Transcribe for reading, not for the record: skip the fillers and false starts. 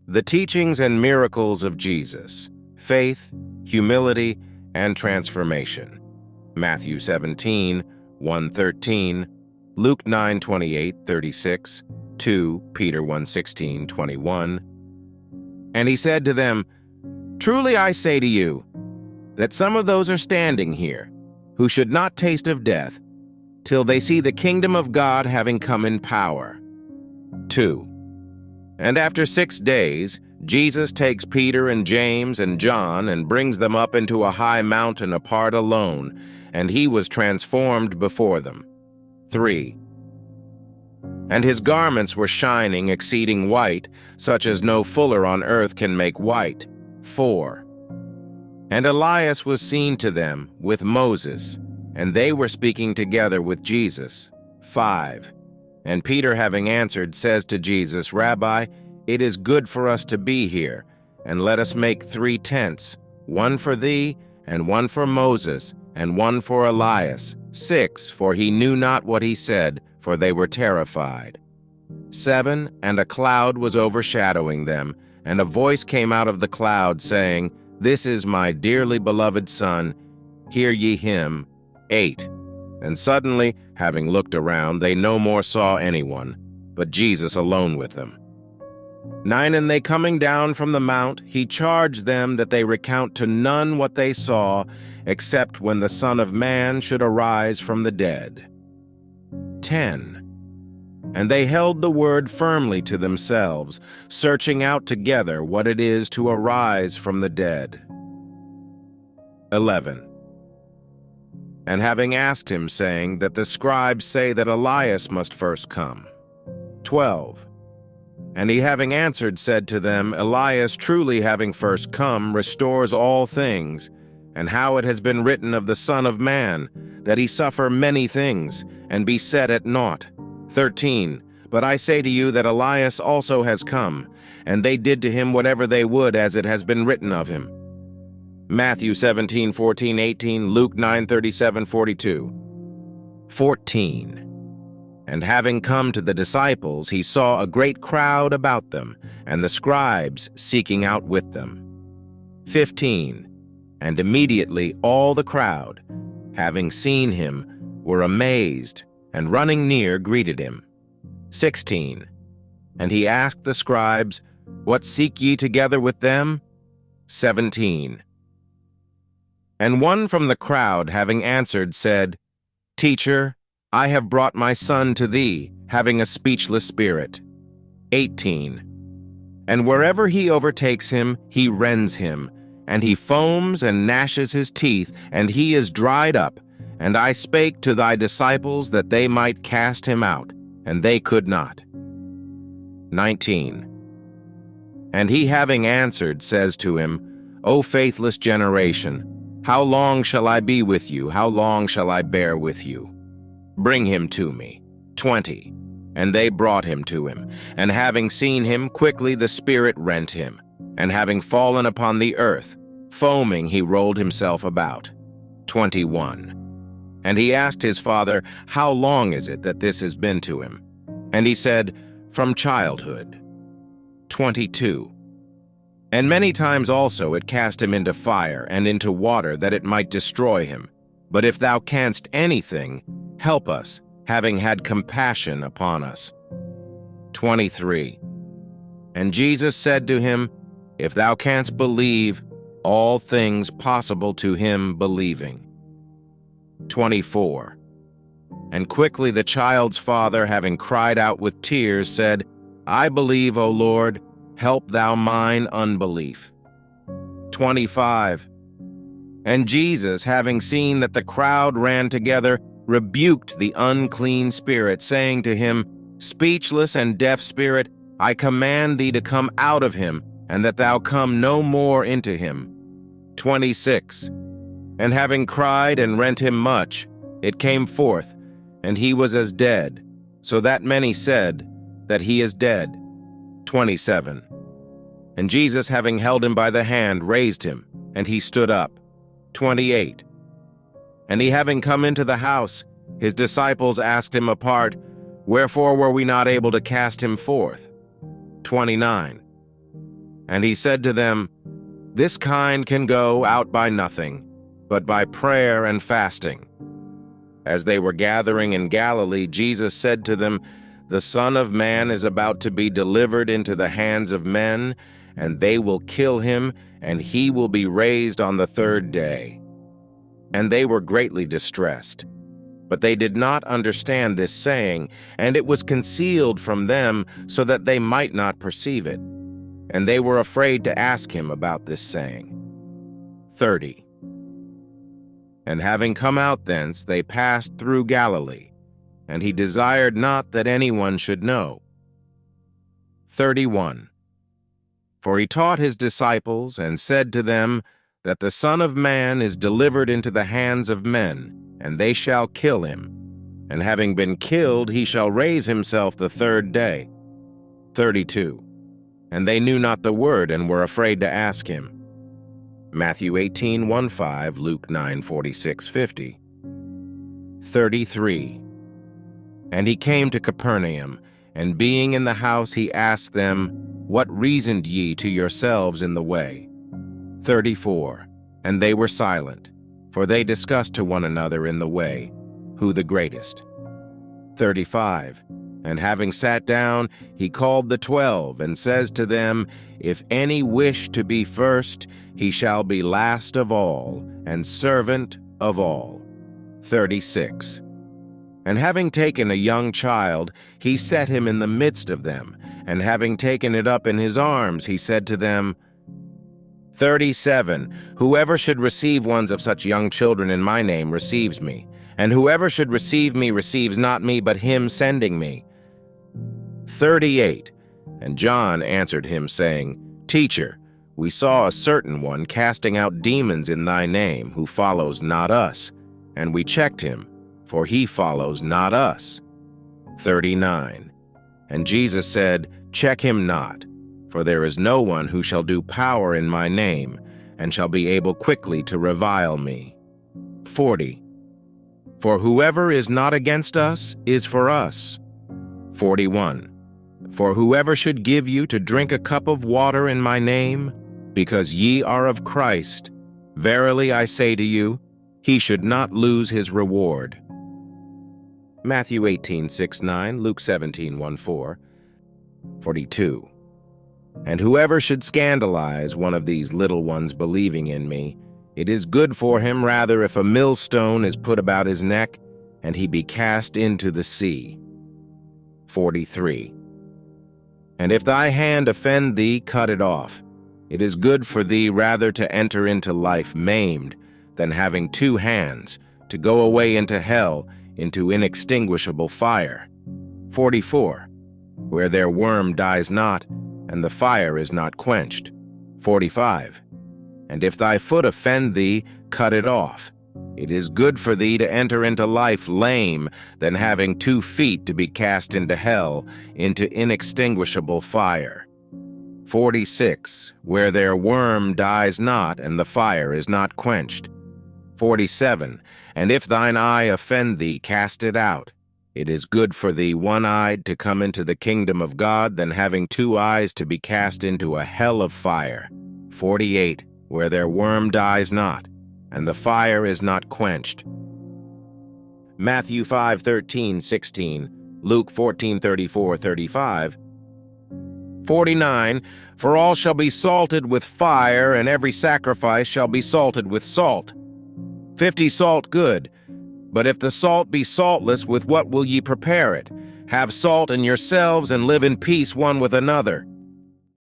The teachings and miracles of Jesus, faith, humility, and transformation. Matthew 17, 1:13, Luke 9:28-36, 2 Peter 1:16, 21. And he said to them, "Truly I say to you, that some of those are standing here, who should not taste of death, till they see the kingdom of God having come in power." 2. And after 6 days, Jesus takes Peter and James and John and brings them up into a high mountain apart alone, and he was transformed before them. 3. And his garments were shining, exceeding white, such as no fuller on earth can make white. 4. And Elias was seen to them with Moses, and they were speaking together with Jesus. 5. And Peter, having answered, says to Jesus, "Rabbi, it is good for us to be here, and let us make 3 tents, one for thee, and one for Moses, and one for Elias." 6. For he knew not what he said, for they were terrified. 7. And a cloud was overshadowing them, and a voice came out of the cloud, saying, "This is my dearly beloved Son, hear ye him." 8. And suddenly, having looked around, they no more saw anyone, but Jesus alone with them. 9. And they coming down from the mount, he charged them that they recount to none what they saw, except when the Son of Man should arise from the dead. 10. And they held the word firmly to themselves, searching out together what it is to arise from the dead. 11. And having asked him, saying that the scribes say that Elias must first come. 12. And he having answered said to them, Elias truly having first come restores all things, and how it has been written of the Son of Man, that he suffer many things, and be set at naught. 13. But I say to you that Elias also has come, and they did to him whatever they would, as it has been written of him. Matthew 17:14-18, Luke 9:37-42. 14. And having come to the disciples, he saw a great crowd about them, and the scribes seeking out with them. 15. And immediately all the crowd, having seen him, were amazed, and running near greeted him. 16. And he asked the scribes, "What seek ye together with them?" 17. And one from the crowd, having answered, said, "Teacher, I have brought my son to thee, having a speechless spirit." 18. And wherever he overtakes him, he rends him, and he foams and gnashes his teeth, and he is dried up. And I spake to thy disciples that they might cast him out, and they could not. 19. And he having answered says to him, O faithless generation, how long shall I be with you? How long shall I bear with you? Bring him to me. 20. And they brought him to him, and having seen him, quickly the spirit rent him, and having fallen upon the earth, foaming he rolled himself about. 21. And he asked his father, How long is it that this has been to him? And he said, From childhood. 22. And many times also it cast him into fire and into water, that it might destroy him. But if thou canst anything, help us, having had compassion upon us. 23. And Jesus said to him, If thou canst believe, all things possible to him believing. 24. And quickly the child's father, having cried out with tears, said, I believe, O Lord, help thou mine unbelief. 25. And Jesus, having seen that the crowd ran together, rebuked the unclean spirit, saying to him, Speechless and deaf spirit, I command thee to come out of him, and that thou come no more into him. 26. And having cried and rent him much, it came forth, and he was as dead, so that many said that he is dead. 27. And Jesus, having held him by the hand, raised him, and he stood up. 28. And he having come into the house, his disciples asked him apart, Wherefore were we not able to cast him forth? 29. And he said to them, "This kind can go out by nothing, but by prayer and fasting." As they were gathering in Galilee, Jesus said to them, "The Son of Man is about to be delivered into the hands of men, and they will kill him, and he will be raised on the third day." And they were greatly distressed. But they did not understand this saying, and it was concealed from them so that they might not perceive it. And they were afraid to ask him about this saying. 30. And having come out thence, they passed through Galilee, and he desired not that anyone should know. 31. For he taught his disciples, and said to them, that the Son of Man is delivered into the hands of men, and they shall kill him. And having been killed, he shall raise himself the third day. 32. And they knew not the word, and were afraid to ask him. Matthew 18:1-5, Luke 9:46-50. 33. And he came to Capernaum, and being in the house he asked them, "What reasoned ye to yourselves in the way?" 34. And they were silent, for they discussed to one another in the way, who the greatest. 35. And having sat down, he called the 12, and says to them, If any wish to be first, he shall be last of all, and servant of all. 36. And having taken a young child, he set him in the midst of them, and having taken it up in his arms, he said to them, 37. Whoever should receive one of such young children in my name receives me, and whoever should receive me receives not me, but him sending me. 38. And John answered him, saying, Teacher, we saw a certain one casting out demons in thy name, who follows not us, and we checked him, for he follows not us. 39. And Jesus said, Check him not, for there is no one who shall do power in my name, and shall be able quickly to revile me. 40. For whoever is not against us is for us. 41. For whoever should give you to drink a cup of water in my name, because ye are of Christ, verily I say to you, he should not lose his reward. Matthew 18:6-9, Luke 17:1-4. 42. And whoever should scandalize one of these little ones believing in me, it is good for him rather if a millstone is put about his neck, and he be cast into the sea. 43. And if thy hand offend thee, cut it off. It is good for thee rather to enter into life maimed, than having two hands, to go away into hell, into inextinguishable fire. 44. Where their worm dies not, and the fire is not quenched. 45. And if thy foot offend thee, cut it off. It is good for thee to enter into life lame, than having 2 feet to be cast into hell, into inextinguishable fire. 46. Where their worm dies not, and the fire is not quenched. 47. And if thine eye offend thee, cast it out. It is good for thee one-eyed to come into the kingdom of God, than having 2 eyes to be cast into a hell of fire. 48. Where their worm dies not, and the fire is not quenched. Matthew 5:13-16, Luke 14:34-35. 49. For all shall be salted with fire, and every sacrifice shall be salted with salt. 50 salt good. But if the salt be saltless, with what will ye prepare it? Have salt in yourselves, and live in peace one with another.